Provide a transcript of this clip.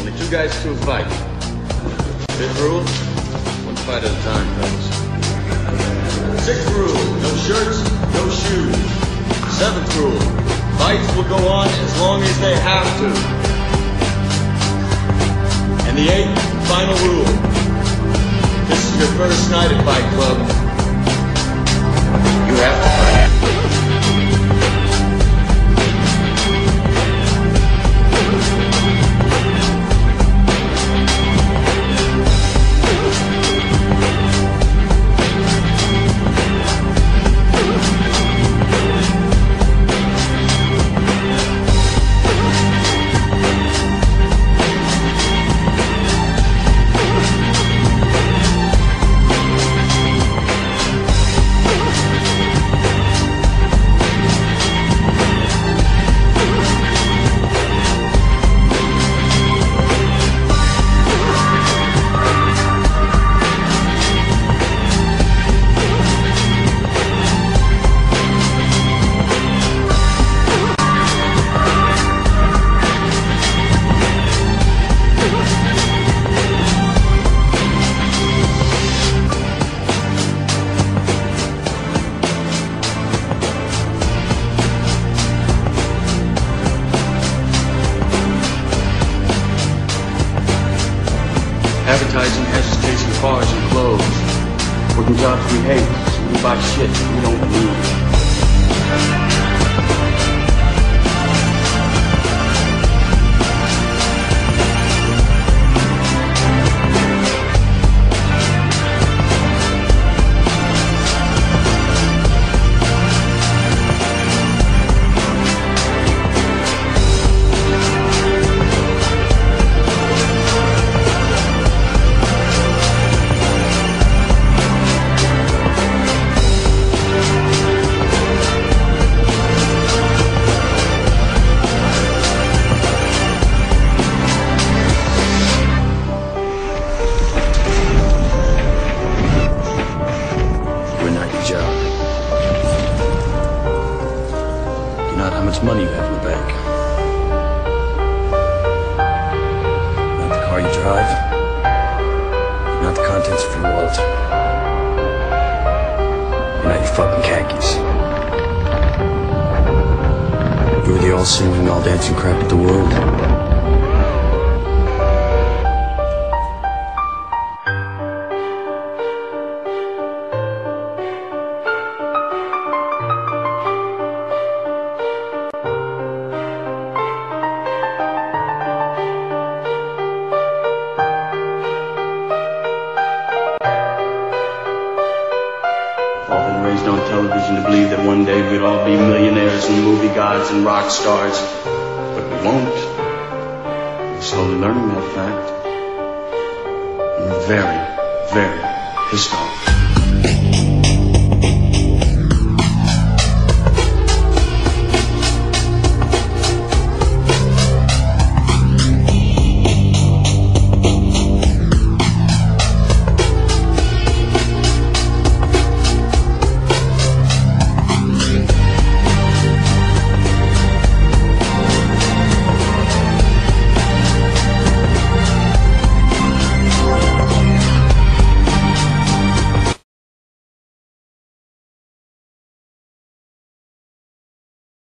Only two guys to a fight. Fifth rule, one fight at a time, fellas. Sixth rule, no shirts, no shoes. Seventh rule, fights will go on as long as they have to. And the eighth and final rule, this is your first night at Fight Club. You have to fight. Advertising has us chasing cars and clothes. Working jobs we hate, so we buy shit we don't need. Not how much money you have in the bank. Not the car you drive. Not the contents of your wallet. You're not your fucking khakis. You're the all-singing, all-dancing crap of the world. All been raised on television to believe that one day we'd all be millionaires and movie gods and rock stars. But we won't. We're slowly learning that fact. And we're very, very pissed off.